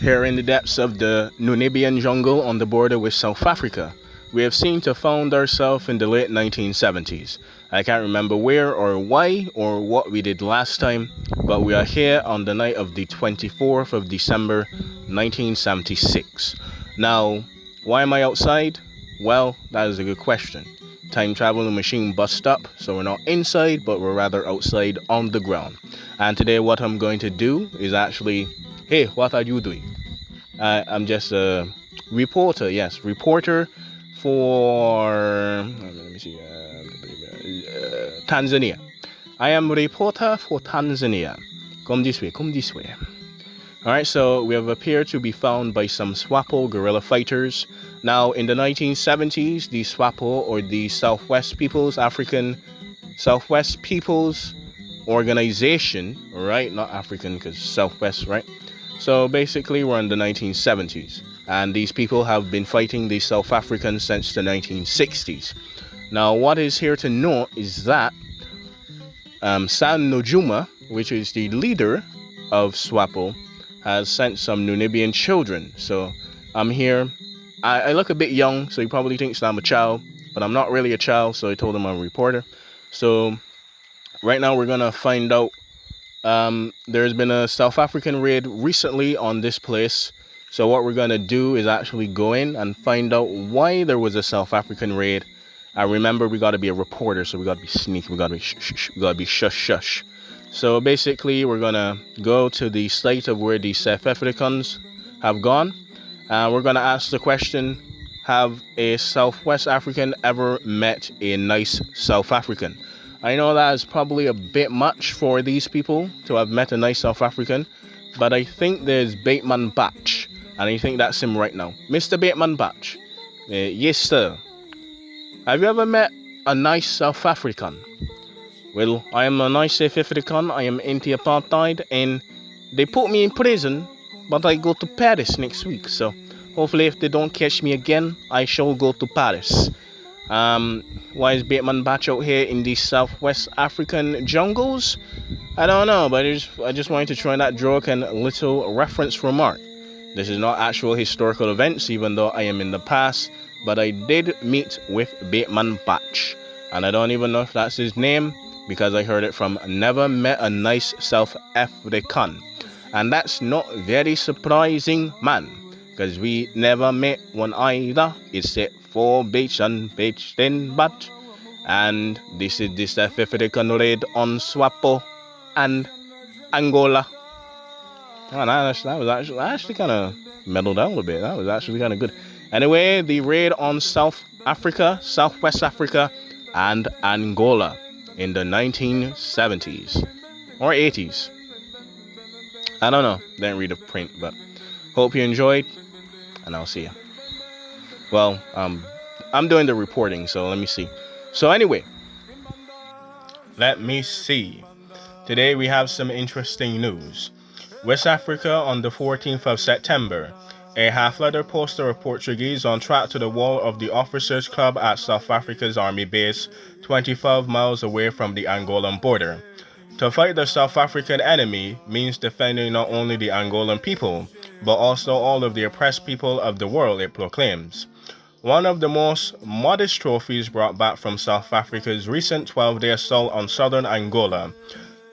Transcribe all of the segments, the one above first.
Here in the depths of the Namibian jungle on the border with South Africa, we have seemed to found ourselves in the late 1970s. I can't remember where or why or what we did last time, but we are here on the night of the 24th of December 1976. Now, why am I outside? Well, that is a good question. Time traveling machine bust up, so we're not inside, but we're rather outside on the ground. And today what I'm going to do is actually, hey, what are you doing? I'm just a reporter, yes, reporter for, let me see, Tanzania. I am a reporter for Tanzania. Come this way, come this way. Alright, so we have appeared to be found by some SWAPO guerrilla fighters. Now, in the 1970s, the SWAPO, or the Southwest Peoples, African Southwest Peoples Organization, right? Not African, because Southwest, right? So basically, we're in the 1970s, and these people have been fighting the South Africans since the 1960s. Now, what is here to note is that San Nojuma, which is the leader of SWAPO, has sent some Namibian children. So I'm here. I look a bit young, so he probably thinks that I'm a child, but I'm not really a child, so I told him I'm a reporter. So right now we're gonna find out. There's been a South African raid recently on this place. So what we're gonna do is actually go in and find out why there was a South African raid. I remember we gotta be a reporter, so we gotta be sneaky, we gotta be we gotta be shush. So basically, we're gonna go to the site of where the South Africans have gone. We're gonna ask the question: have a Southwest African ever met a nice South African? I know that is probably a bit much for these people to have met a nice South African, but I think there's Bateman Batch, and I think that's him right now. Mr. Bateman Batch. Yes, sir. Have you ever met a nice South African? Well, I am a nice South African. I am anti-apartheid, and they put me in prison, but I go to Paris next week. So hopefully, if they don't catch me again, I shall go to Paris. Why is Bateman Batch out here in the Southwest African jungles? I don't know, but I just wanted to try that joke and little reference remark. This is not actual historical events, even though I am in the past, but I did meet with Bateman Batch, and I don't even know if that's his name, because I heard it from never met a nice South African. And that's not very surprising, man, because we never met one either, except for Bates and Bates then Bat. And this is the South African raid on SWAPO and Angola. Oh, that was actually kind of mellowed out a bit. That was actually kind of good. Anyway, the raid on South Africa, Southwest Africa, and Angola in the 1970s or 80s. I don't know. Didn't read the print, but hope you enjoyed, and I'll see you. Well, I'm doing the reporting, so let me see. So anyway, let me see. Today we have some interesting news. West Africa on the 14th of September. A half-letter poster of Portuguese on track to the wall of the Officers Club at South Africa's army base, 25 miles away from the Angolan border. To fight the South African enemy means defending not only the Angolan people, but also all of the oppressed people of the world, it proclaims. One of the most modest trophies brought back from South Africa's recent 12-day assault on southern Angola.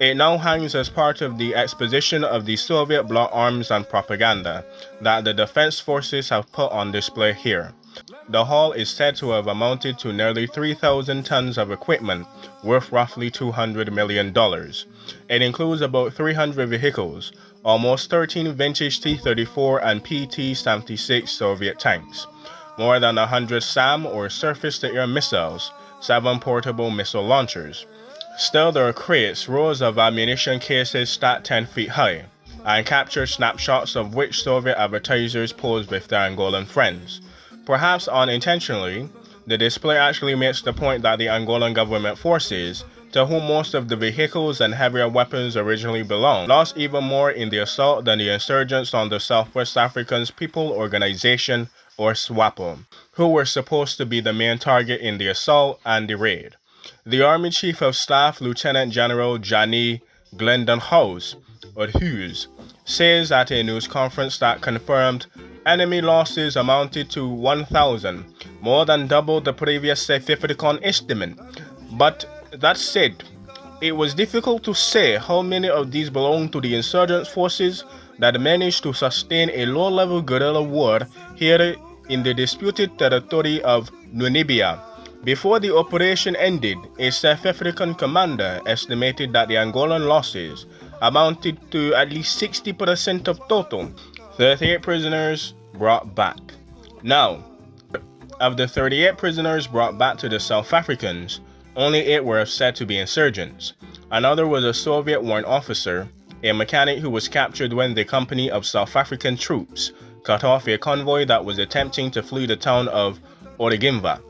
It now hangs as part of the exposition of the Soviet bloc arms and propaganda that the defense forces have put on display here. The haul is said to have amounted to nearly 3,000 tons of equipment worth roughly $200 million. It includes about 300 vehicles, almost 13 vintage T-34 and PT-76 Soviet tanks, more than 100 SAM or surface-to-air missiles, 7 portable missile launchers. Still, there are crates, rows of ammunition cases stacked 10 feet high, and captured snapshots of which Soviet advertisers posed with their Angolan friends. Perhaps unintentionally, the display actually makes the point that the Angolan government forces, to whom most of the vehicles and heavier weapons originally belonged, lost even more in the assault than the insurgents on the Southwest Africans People Organization, or SWAPO, who were supposed to be the main target in the assault and the raid. The Army Chief of Staff, Lieutenant General Johnny Glendon House, or Hughes, says at a news conference that confirmed enemy losses amounted to 1,000, more than double the previous Afrikan estimate. But that said, it was difficult to say how many of these belong to the insurgent forces that managed to sustain a low-level guerrilla war here in the disputed territory of Namibia. Before the operation ended, a South African commander estimated that the Angolan losses amounted to at least 60% of total. 38 prisoners brought back. Now, of the 38 prisoners brought back to the South Africans, only 8 were said to be insurgents. Another was a Soviet warrant officer, a mechanic who was captured when the company of South African troops cut off a convoy that was attempting to flee the town of Origimva.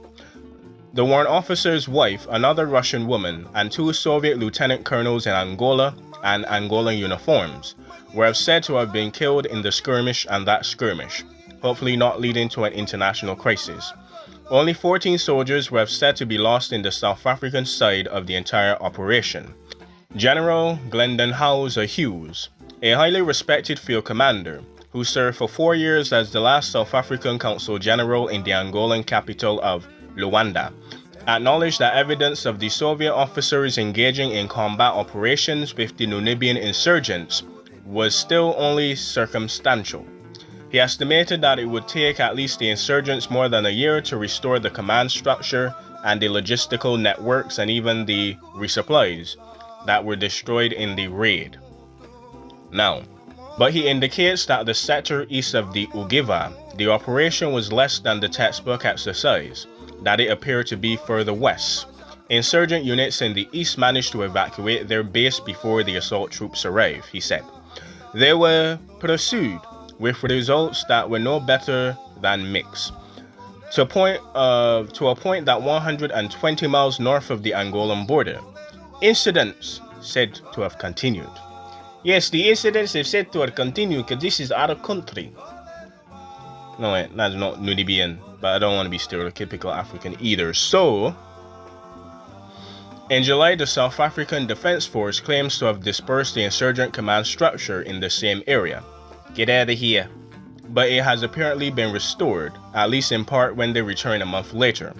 The warrant officer's wife, another Russian woman, and 2 Soviet lieutenant colonels in Angola and Angolan uniforms were said to have been killed in the skirmish and that skirmish, hopefully not leading to an international crisis. Only 14 soldiers were said to be lost in the South African side of the entire operation. General Glendon Hughes, a highly respected field commander who served for 4 years as the last South African consul general in the Angolan capital of Luanda, acknowledged that evidence of the Soviet officers engaging in combat operations with the Namibian insurgents was still only circumstantial. He estimated that it would take at least the insurgents more than a year to restore the command structure and the logistical networks and even the resupplies that were destroyed in the raid. But he indicates that the sector east of the Ugiva, the operation was less than the textbook exercise, that it appeared to be further west. Insurgent units in the east managed to evacuate their base before the assault troops arrived, he said. They were pursued, with results that were no better than mixed, to a point that 120 miles north of the Angolan border. Incidents said to have continued. Yes, the incidents have said to have continued because this is out of country. No, wait, that's not Namibian, but I don't want to be stereotypical African either. So, in July, the South African Defense Force claims to have dispersed the insurgent command structure in the same area. Get out of here. But it has apparently been restored, at least in part when they return a month later.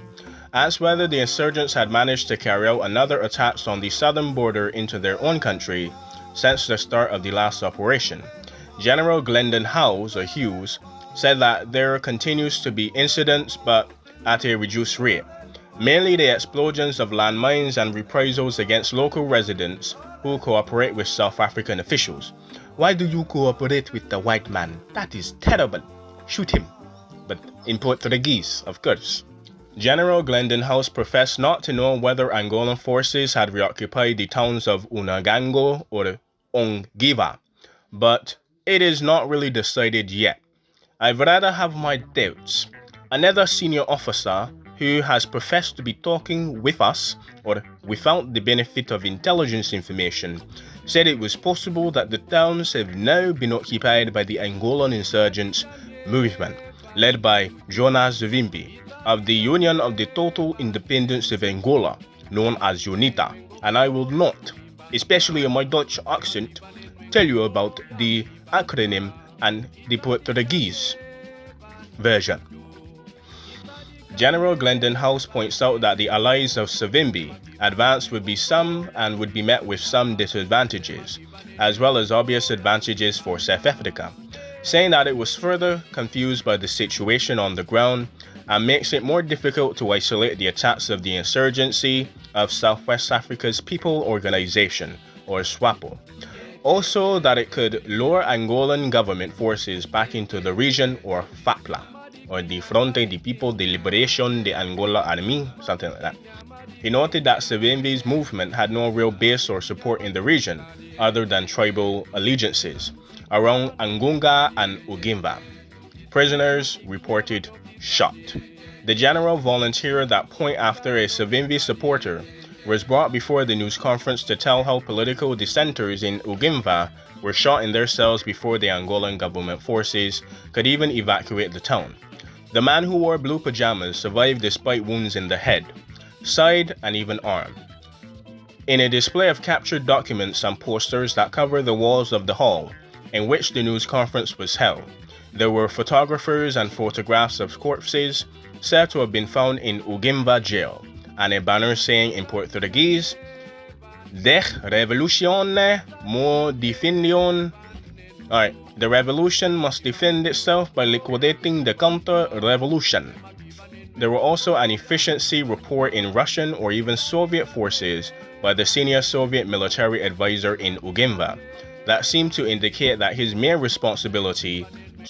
As whether the insurgents had managed to carry out another attacks on the southern border into their own country since the start of the last operation. General Glendon Hughes said that there continues to be incidents, but at a reduced rate. Mainly the explosions of landmines and reprisals against local residents who cooperate with South African officials. Why do you cooperate with the white man? That is terrible. Shoot him. But in Portuguese, of course. General Glendon professed not to know whether Angolan forces had reoccupied the towns of Unagango or Ongiva, but it is not really decided yet. I'd rather have my doubts. Another senior officer who has professed to be talking with us, or without the benefit of intelligence information, said it was possible that the towns have now been occupied by the Angolan insurgents movement, led by Jonas Savimbi, of the Union of the Total Independence of Angola, known as UNITA, and I will not, especially in my Dutch accent, tell you about the acronym and the Portuguese version. General Glendon points out that the allies of Savimbi advance would be some and would be met with some disadvantages, as well as obvious advantages for South Africa, saying that it was further confused by the situation on the ground and makes it more difficult to isolate the attacks of the insurgency of Southwest Africa's People Organization, or SWAPO. Also that it could lure Angolan government forces back into the region, or FAPLA, or the Fronte de People de Liberation de Angola Army, something like that. He noted that Savimbi's movement had no real base or support in the region, other than tribal allegiances, around Angunga and Ugimba. Prisoners reported shot. The general volunteered that point after a Savimbi supporter was brought before the news conference to tell how political dissenters in Ugimba were shot in their cells before the Angolan government forces could even evacuate the town. The man who wore blue pajamas survived despite wounds in the head, side, and even arm. In a display of captured documents and posters that cover the walls of the hall, in which the news conference was held. There were photographers and photographs of corpses said to have been found in Ugimba jail, and a banner saying in Portuguese, "De revolucione mo definion." Alright, the revolution must defend itself by liquidating the counter-revolution. There were also an efficiency report in Russian or even Soviet forces by the senior Soviet military advisor in Ugimba that seemed to indicate that his main responsibility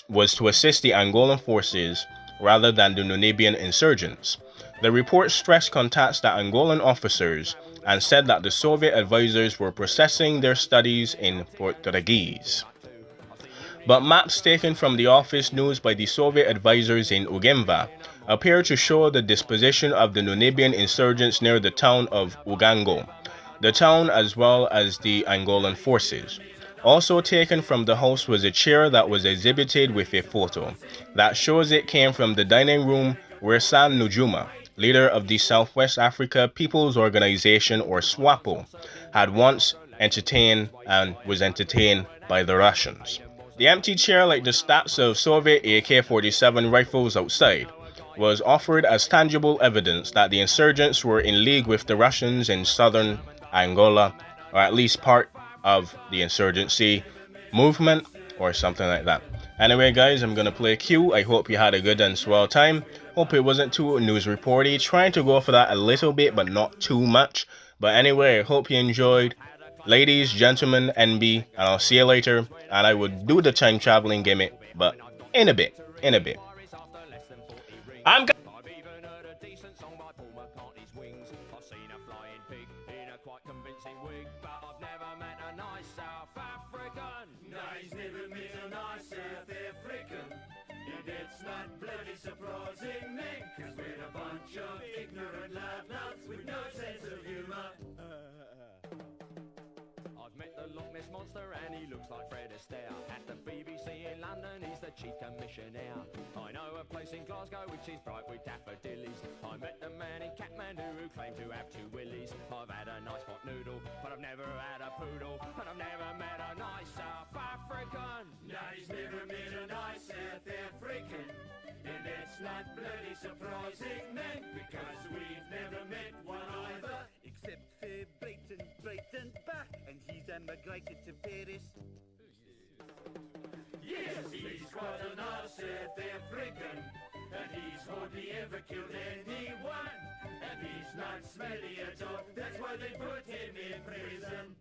was to assist the Angolan forces rather than the Namibian insurgents. The report stressed contacts that Angolan officers and said that the Soviet advisors were processing their studies in Portuguese. But maps taken from the office news by the Soviet advisors in Ugimba appear to show the disposition of the Namibian insurgents near the town of Ugango, the town as well as the Angolan forces. Also taken from the house was a chair that was exhibited with a photo that shows it came from the dining room where San Nujuma, leader of the Southwest Africa People's Organization or SWAPO, had once entertained and was entertained by the Russians. The empty chair, like the stacks of Soviet AK-47 rifles outside, was offered as tangible evidence that the insurgents were in league with the Russians in southern Angola, or at least part of the insurgency movement or something like that. Anyway guys, I'm gonna play Q. I hope you had a good and swell time. Hope it wasn't too news reporty. Trying to go for that a little bit but not too much. But anyway, I hope you enjoyed. Ladies, gentlemen, NB, and I'll see you later. And I would do the time traveling gimmick, but in a bit. I'm I've seen a flying pig in a quite convincing wig, but I've never met a nice South African. No, he's never met a nice South African. And it's not bloody surprising, man, 'cause we're a bunch of ignorant love-nuts with no sense of humor. I've met the Loch Ness Monster and he looks like Fred Astaire. At the BBC in London he's the chief commissioner. I know a place in Glasgow which is bright with daffodillies. I met the man in Kathmandu who claimed to have 2 willies. I've had a nice hot noodle, but I've never had a poodle. And I've never met a nice South African. No, he's never met a nice South African. And it's not bloody surprising, man, because we've never met one either. Except for Brighton back, and he's emigrated to Paris. Yes, he's quite a nice South African, and he's hardly ever killed anyone. And he's not smelly at all, that's why they put him in prison.